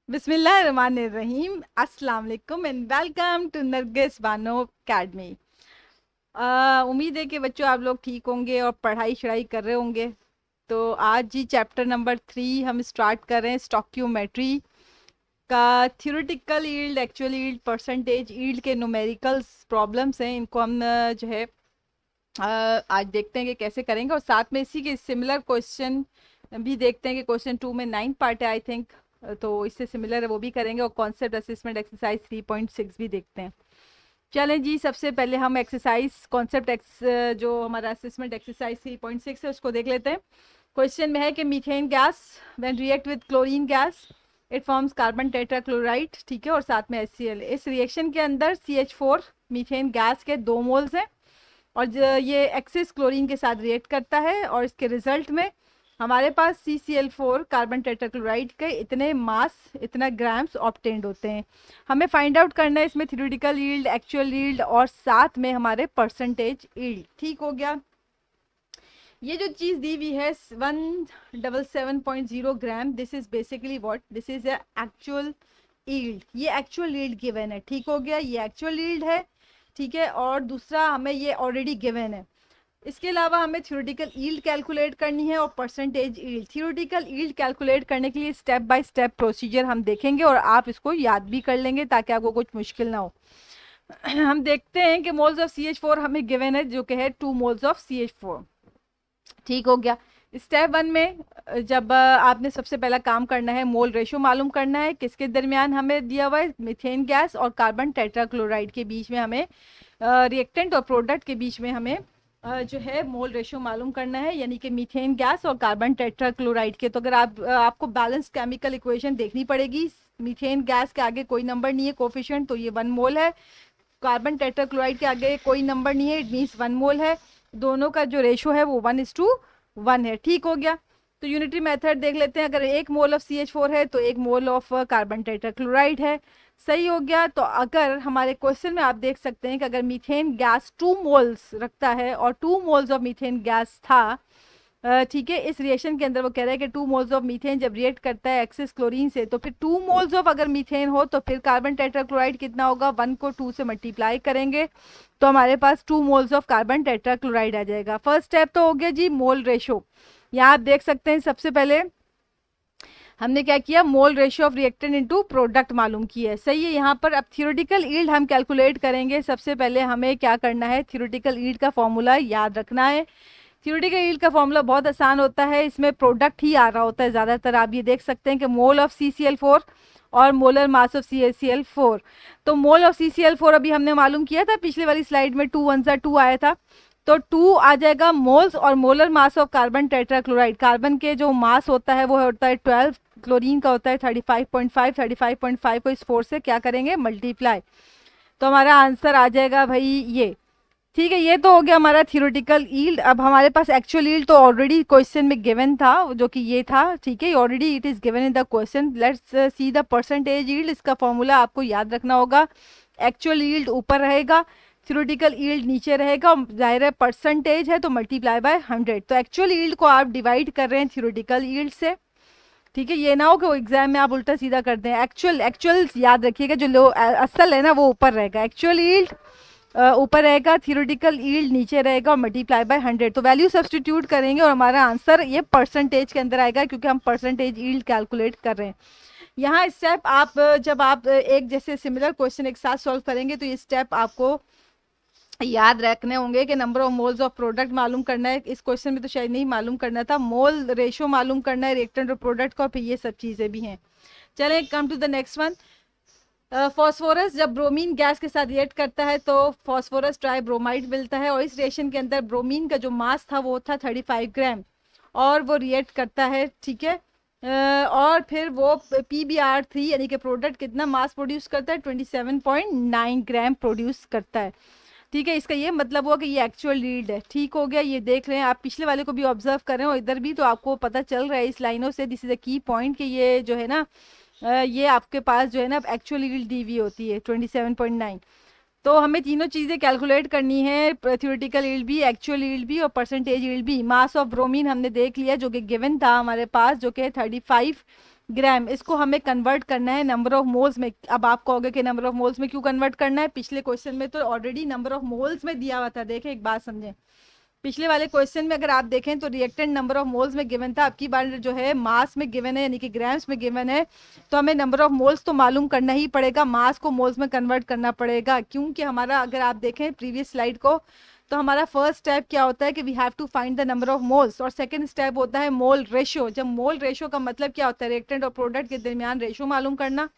बिस्मिल्लाहिर्रहमानिर्रहीम। अस्सलाम वालेकुम and welcome to Nargis Bano academy. उम्मीद है कि बच्चों आप लोग ठीक होंगे और पढ़ाई शढ़ाई कर रहे होंगे। तो आज जी चैप्टर नंबर 3 हम स्टार्ट कर रहे हैं। स्टॉक्योमेट्री का theoretical yield, actual yield, percentage yield के न्यूमेरिकल्स प्रॉब्लम्स हैं। इनको हम जो है आज देखते हैं कि कैसे करेंगे, और साथ में इसी के सिमिलर क्वेश्चन भी देखते हैं कि क्वेश्चन 2 में 9 पार्ट है आई थिंक, तो इससे सिमिलर है वो भी करेंगे, और कॉन्सेप्ट असेसमेंट एक्सरसाइज 3.6 भी देखते हैं। चलें जी, सबसे पहले हम एक्सरसाइज कॉन्सेप्ट जो हमारा असेसमेंट एक्सरसाइज 3.6 है उसको देख लेते हैं। क्वेश्चन में है कि methane gas when react with chlorine gas it forms carbon tetrachloride, ठीक है, और साथ में HCl। इस रिएक्शन के अंदर CH4 मीथेन गैस के 2 मोल्स हैं, और ये एक्सिस क्लोरीन के साथ रिएक्ट करता है, और इसके रिजल्ट में हमारे पास CCl4 कार्बन टेट्राक्लोराइड के इतने मास, इतना ग्राम्स ऑब्टेन्ड होते हैं। हमें फाइंड आउट करना है इसमें थ्योरेटिकल यील्ड, एक्चुअल यील्ड, और साथ में हमारे परसेंटेज यील्ड। ठीक हो गया। ये जो चीज़ दी हुई है 177.0 gram, this is basically what, this is actual yield. ये एक्चुअल यील्ड गिवन है, ठीक हो गया, ये एक्चुअल यील्ड है, ठीक है। और दूसरा हमें ये ऑलरेडी गिवन है। इसके अलावा हमें थ्योरेटिकल यील्ड कैलकुलेट करनी है और percentage yield. Theoretical yield calculate करने के लिए स्टेप बाय स्टेप प्रोसीजर हम देखेंगे, और आप इसको याद भी कर लेंगे ताकि आपको कुछ मुश्किल ना हो। हम देखते हैं कि मोल्स ऑफ CH4 हमें गिवन है, जो कि है 2 मोल्स ऑफ CH4। ठीक हो गया। स्टेप 1 में जब आपने सबसे पहला काम करना है, मोल रेशो मालूम करना है, किसके दरमियान हमें दिया हुआ है, मीथेन गैस और कार्बन टेट्राक्लोराइड के बीच में हमें, रिएक्टेंट और प्रोडक्ट के बीच में हमें जो है मोल रेशो मालूम करना है, यानी कि मीथेन गैस और कार्बन टेट्राक्लोराइड के। तो अगर आपको बैलेंस केमिकल इक्वेशन देखनी पड़ेगी। मीथेन गैस के आगे कोई नंबर नहीं है कोफिशिएंट, तो ये 1 मोल है। कार्बन टेट्राक्लोराइड के आगे कोई नंबर नहीं है, इट मीन्स 1 मोल है। दोनों का जो रेशो है वो 1:1 है। ठीक हो गया। तो यूनिटरी मेथड देख लेते हैं। अगर 1 मोल ऑफ CH4 है तो 1 मोल ऑफ कार्बन टेट्राक्लोराइड है। सही हो गया। तो अगर हमारे क्वेश्चन में आप देख सकते हैं कि अगर मीथेन गैस 2 मोल्स रखता है और 2 मोल्स ऑफ मीथेन गैस था, ठीक है, इस रिएक्शन के अंदर वो कह रहा है कि 2 मोल्स ऑफ मीथेन जब रिएक्ट करता है एक्सिस क्लोरीन से, तो फिर 2 मोल्स ऑफ अगर मीथेन हो तो फिर कार्बन टेट्राक्लोराइड कितना होगा, 1 को 2 से मल्टीप्लाई करेंगे तो हमारे पास 2 मोल्स ऑफ कार्बन टेट्राक्लोराइड आ जाएगा। फर्स्ट स्टेप तो हो गया जी मोल रेशो। यहाँ आप देख सकते हैं सबसे पहले हमने क्या किया, mole ratio of reactant into product मालूम किया है। सही है। यहाँ पर अब थ्योरेटिकल यील्ड हम कैलकुलेट करेंगे। सबसे पहले हमें क्या करना है, थ्योरेटिकल यील्ड का फॉर्मूला याद रखना है। थ्योरेटिकल यील्ड का फॉर्मूला बहुत आसान होता है, इसमें प्रोडक्ट ही आ रहा होता है ज़्यादातर। आप ये देख सकते हैं कि मोल ऑफ CCl4 और मोलर मास ऑफ CCl4। तो मोल ऑफ CCl4 अभी हमने मालूम किया था पिछले वाली स्लाइड में, 2 1 2 आया था, तो 2 आ जाएगा मोल्स, और molar mass of carbon tetrachloride, carbon के जो मास होता है वो होता है 12, क्लोरीन का होता है 35.5। 35.5 को इस 4 से क्या करेंगे, मल्टीप्लाई, तो हमारा आंसर आ जाएगा भाई ये। ठीक है, ये तो हो गया हमारा थ्योरेटिकल यील्ड। अब हमारे पास एक्चुअल यील्ड तो ऑलरेडी क्वेश्चन में गिवन था, जो कि ये था, ठीक है, already it is given in the question. Let's see the percentage yield. इसका फॉर्मूला आपको याद रखना होगा। एक्चुअल यील्ड ऊपर रहेगा, थ्योरेटिकल यील्ड नीचे रहेगा, और जाहिर है परसेंटेज है तो मल्टीप्लाई बाय 100। तो एक्चुअल यील्ड को आप डिवाइड कर रहे हैं थ्योरेटिकल यील्ड से, ठीक है। ये ना हो कि एग्जाम में आप उल्टा सीधा कर दें। एक्चुअल याद रखिएगा, जो लो असल है ना वो ऊपर रहेगा, एक्चुअल यील्ड ऊपर रहेगा, थ्योरेटिकल यील्ड नीचे रहेगा, और मल्टीप्लाई बाय 100। तो वैल्यू सब्सटीट्यूट करेंगे और हमारा आंसर ये परसेंटेज के अंदर आएगा, क्योंकि हम परसेंटेज यील्ड कैलकुलेट कर रहे हैं। यहाँ स्टेप आप जब आप एक जैसे सिमिलर क्वेश्चन एक साथ सॉल्व करेंगे तो ये स्टेप आपको याद रखने होंगे कि number of moles of product मालूम करना है। इस क्वेश्चन में तो शायद नहीं मालूम करना था, मोल रेशो मालूम करना है रिएक्टेंट और प्रोडक्ट का, फिर ये सब चीज़ें भी हैं। चलें, come to the next one. Phosphorus जब ब्रोमीन गैस के साथ रिएक्ट करता है तो फॉस्फोरस ट्राइब्रोमाइड मिलता है, और इस रिएक्शन के अंदर ब्रोमीन का जो मास था वो था 35 ग्राम, और वो रिएक्ट करता है, ठीक है। और फिर वो PBr3 यानी कि प्रोडक्ट कितना मास प्रोड्यूस करता है, 27.9 ग्राम प्रोड्यूस करता है, ठीक है। इसका ये मतलब हुआ कि ये एक्चुअल यील्ड है। ठीक हो गया। ये देख रहे हैं आप, पिछले वाले को भी ऑब्जर्व कर रहे हैं और इधर भी, तो आपको पता चल रहा है इस लाइनों से, दिस इज अ की पॉइंट, कि ये जो है ना ये आपके पास जो है ना एक्चुअल यील्ड दी हुई होती है 27.9। तो हमें तीनों चीज़ें कैलकुलेट करनी है, थ्योरेटिकल यील्ड भी, एक्चुअल यील्ड भी, और परसेंटेज यील्ड भी। मास ऑफ ब्रोमीन हमने देख लिया जो कि गिवन था हमारे पास, जो कि 35 ग्राम, इसको हमें कन्वर्ट करना है नंबर ऑफ मोल्स में। अब आप कहोगे कि नंबर ऑफ मोल्स में क्यों कन्वर्ट करना है, पिछले क्वेश्चन में तो ऑलरेडी नंबर ऑफ मोल्स में दिया हुआ था। देखें एक बात समझें, पिछले वाले क्वेश्चन में अगर आप देखें तो रिएक्टेंट नंबर ऑफ मोल्स में गिवन था, अब की बार जो है मास में गिवन है, यानी कि ग्राम्स में गिवन है। तो हमें नंबर ऑफ मोल्स तो मालूम करना ही पड़ेगा, मास को मोल्स में कन्वर्ट करना पड़ेगा, क्योंकि हमारा अगर आप देखें प्रीवियस स्लाइड को तो हमारा फर्स्ट स्टेप क्या होता है कि we have to find the number of moles, और सेकंड स्टेप होता है मोल रेशियो। जब मोल रेशियो का मतलब क्या होता है, रिएक्टेंट और प्रोडक्ट के दरमियान रेशियो मालूम करना।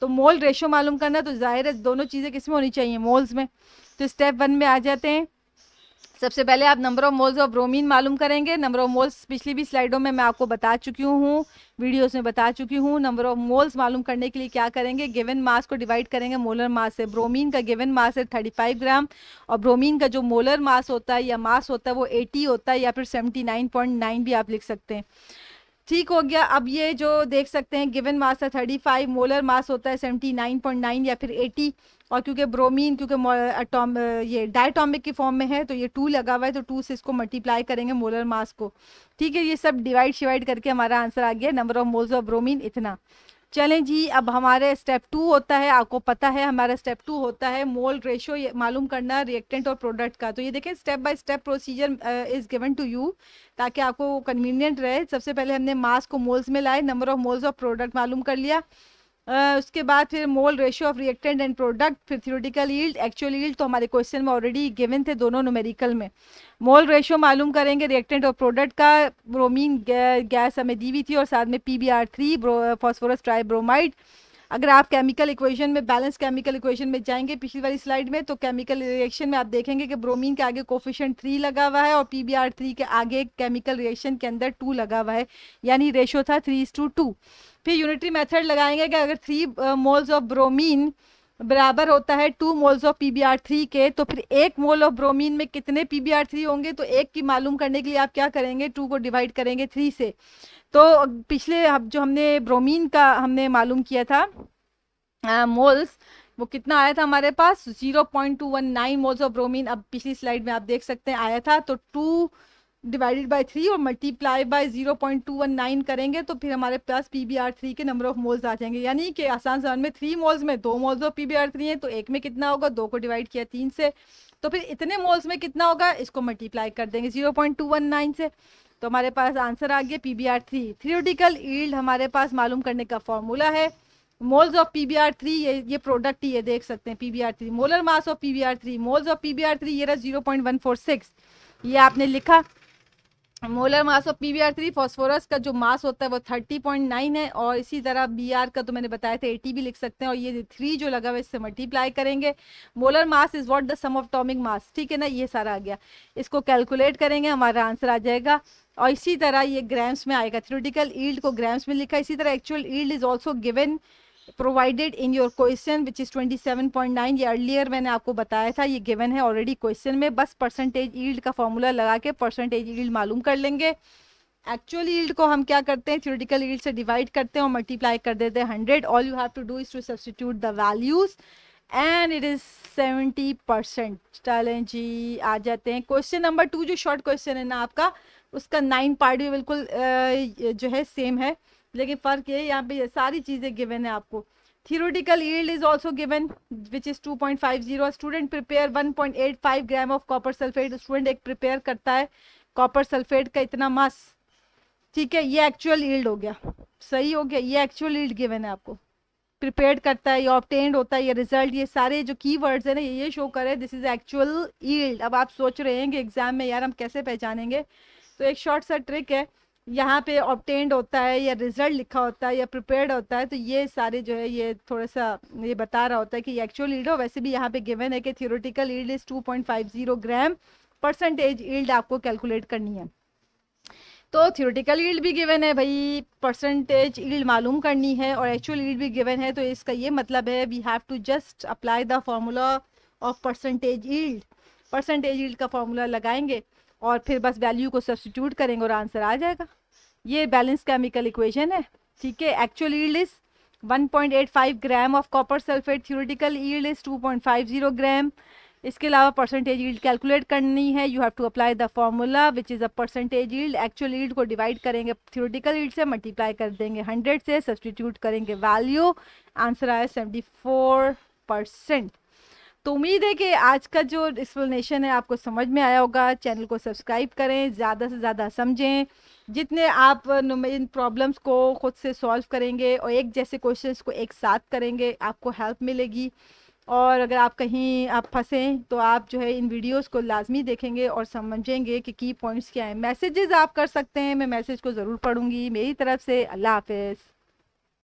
तो मोल रेशियो मालूम करना, तो जाहिर है दोनों चीज़ें किस में होनी चाहिए, मोल्स में। तो स्टेप 1 में आ जाते हैं। सबसे पहले आप number of moles of bromine मालूम करेंगे। नंबर ऑफ मोल्स पिछली भी स्लाइडों में मैं आपको बता चुकी हूँ, वीडियोस में बता चुकी हूँ। नंबर ऑफ मोल्स मालूम करने के लिए क्या करेंगे, गिवन मास को डिवाइड करेंगे मोलर मास से। ब्रोमीन का गिवन मास है 35 ग्राम, और ब्रोमीन का जो मोलर मास होता है या मास होता है वो 80 होता है, या फिर 79.9 भी आप लिख सकते हैं। ठीक हो गया। अब ये जो देख सकते हैं गिवन मास है 35, मोलर मास होता है 79.9 या फिर 80, और क्योंकि ब्रोमीन ये डायटोमिक की फॉर्म में है तो ये 2 लगा हुआ है, तो 2 से इसको मल्टीप्लाई करेंगे मोलर मास को। ठीक है, ये सब डिवाइड शिवाइड करके हमारा आंसर आ गया, number of moles of bromine इतना। चलें जी, अब हमारे स्टेप 2 होता है, आपको पता है हमारा स्टेप 2 होता है मोल रेशियो मालूम करना रिएक्टेंट और प्रोडक्ट का। तो ये देखें step by step procedure is given to you, ताकि आपको कन्वीनियंट रहे। सबसे पहले हमने मास को मोल्स में लाए, number of moles of product मालूम कर लिया, उसके बाद फिर mole ratio of reactant and product, फिर थ्योरेटिकल यील्ड, एक्चुअल यील्ड तो हमारे क्वेश्चन में ऑलरेडी गिवन थे दोनों न्यूमेरिकल में। मोल रेशियो मालूम करेंगे रिएक्टेंट और प्रोडक्ट का, ब्रोमीन गैस हमें दी हुई थी और साथ में PbR3 फॉस्फोरस ट्राइब्रोमाइड। अगर आप केमिकल इक्वेशन में, बैलेंस केमिकल इक्वेशन में जाएंगे पिछली वाली स्लाइड में, तो केमिकल रिएक्शन में आप देखेंगे कि ब्रोमीन के आगे कोफिशिएंट 3 लगा हुआ है और PbR3 के आगे केमिकल रिएक्शन के अंदर 2 लगा हुआ है, यानी रेशियो था 3:2। फिर यूनिटरी मेथड लगाएंगे कि अगर 3 मोल्स ऑफ ब्रोमीन बराबर होता है 2 मोल्स ऑफ PbR3 के, तो फिर 1 मोल ऑफ ब्रोमीन में कितने PbR3 होंगे, तो 1 की मालूम करने के लिए आप क्या करेंगे, 2 को डिवाइड करेंगे 3 से। तो पिछले जो हमने ब्रोमीन का हमने मालूम किया था मोल्स, वो कितना आया था हमारे पास 0.219 मोल्स ऑफ ब्रोमीन। अब पिछली स्लाइड में आप देख सकते हैं आया था, तो 2 डिवाइडेड बाय 3 और मल्टीप्लाई बाय 0.219 करेंगे तो फिर हमारे पास PbR3 के नंबर ऑफ मोल्स आ जाएंगे। यानी कि आसान समझ में 3 मोल्स में 2 मोल्स ऑफ PbR3 है, तो एक में कितना होगा, 2 को डिवाइड किया 3 से, तो फिर इतने मोल्स में कितना होगा, इसको मल्टीप्लाई कर देंगे 0.219 से, तो हमारे पास आंसर आ गया PbR3। थ्योरेटिकल यील्ड हमारे पास मालूम करने का फॉर्मूला है मोल्स ऑफ PbR3, ये प्रोडक्ट ही ये देख सकते हैं PbR3, molar mass of PbR3, moles of PbR3 ये रहा 0.146, ये आपने लिखा। Molar mass of PbR3, phosphorus का जो मास होता है वो 30.9 है, और इसी तरह Br का तो मैंने बताया था 80 भी लिख सकते हैं, और ये 3 जो लगा हुआ है इससे मल्टीप्लाई करेंगे। Molar mass is what the sum of atomic mass, ठीक है ना, ये सारा आ गया। इसको कैलकुलेट करेंगे, हमारा आंसर आ जाएगा, और इसी तरह ये ग्राम्स में आएगा। थ्योरेटिकल यील्ड को ग्राम्स में लिखा, इसी तरह actual yield is also given provided in your question which is 27.9, ये अर्लियर मैंने आपको बताया था, ये गिवन है ऑलरेडी क्वेश्चन में। बस परसेंटेज यील्ड का फॉर्मूला लगा के परसेंटेज यील्ड मालूम कर लेंगे। एक्चुअल यील्ड को हम क्या करते हैं, थ्योरेटिकल यील्ड से डिवाइड करते हैं और मल्टीप्लाई कर देते हैं 100। All you have to do is to substitute the values and it is 70%। चलें जी, आ जाते हैं क्वेश्चन नंबर 2, जो शॉर्ट क्वेश्चन है ना आपका, उसका 9 पार्ट भी बिल्कुल जो है सेम है, लेकिन फ़र्क ये यहाँ पे सारी चीज़ें गिवन है आपको। theoretical yield is also given which is 2.50। Student prepare 1.85 gram of copper sulphate, student एक प्रिपेयर करता है कॉपर सल्फेट का इतना मास, ठीक है, ये एक्चुअल यील्ड हो गया, सही हो गया, ये एक्चुअल यील्ड गिवन है आपको, प्रिपेयर्ड करता है, ये ऑब्टेन्ड होता है, ये रिजल्ट, ये सारे जो कीवर्ड्स है ना ये शो करे दिस इज एक्चुअल यील्ड। अब आप सोच रहे हैं कि एग्जाम में यार हम कैसे पहचानेंगे, तो एक शॉर्ट सा ट्रिक है, यहाँ पे ऑब्टेन्ड होता है या रिजल्ट लिखा होता है या प्रिपेयर्ड होता है, तो ये सारे जो है ये थोड़ा सा ये बता रहा होता है कि ये एक्चुअल यील्ड हो। वैसे भी यहाँ पे गिवन है कि theoretical yield is 2.50 gram, percentage yield आपको कैलकुलेट करनी है। तो थ्योरेटिकल यील्ड भी गिवन है भाई, परसेंटेज यील्ड मालूम करनी है, और एक्चुअल यील्ड भी गिवन है, तो इसका ये मतलब है we have to just apply the formula of percentage yield. Percentage yield का फॉर्मूला लगाएंगे और फिर बस वैल्यू को सब्स्टिट्यूट करेंगे और आंसर आ जाएगा। ये बैलेंस केमिकल इक्वेशन है, ठीक है। Actual yield is 1.85 gram of copper sulphate, theoretical yield is 2.50 gram, इसके अलावा परसेंटेज यील्ड कैलकुलेट करनी है, you have to apply the formula which is a percentage yield. Actual yield को डिवाइड करेंगे theoretical yield से, मल्टीप्लाई कर देंगे 100 से, सब्सटीट्यूट करेंगे वैल्यू, आंसर आया 74%। तो उम्मीद है कि आज का जो एक्सप्लेनेशन है आपको समझ में आया होगा। चैनल को सब्सक्राइब करें, ज़्यादा से ज़्यादा समझें। जितने आप इन प्रॉब्लम्स को खुद से सॉल्व करेंगे और एक जैसे क्वेश्चंस को एक साथ करेंगे, आपको हेल्प मिलेगी। और अगर आप कहीं आप फंसें तो आप जो है इन वीडियोस को लाजमी देखेंगे और समझेंगे कि की पॉइंट्स क्या हैं। मैसेजेस आप कर सकते हैं, मैं मैसेज को ज़रूर पढ़ूंगी। मेरी तरफ से अल्लाह हाफिज़।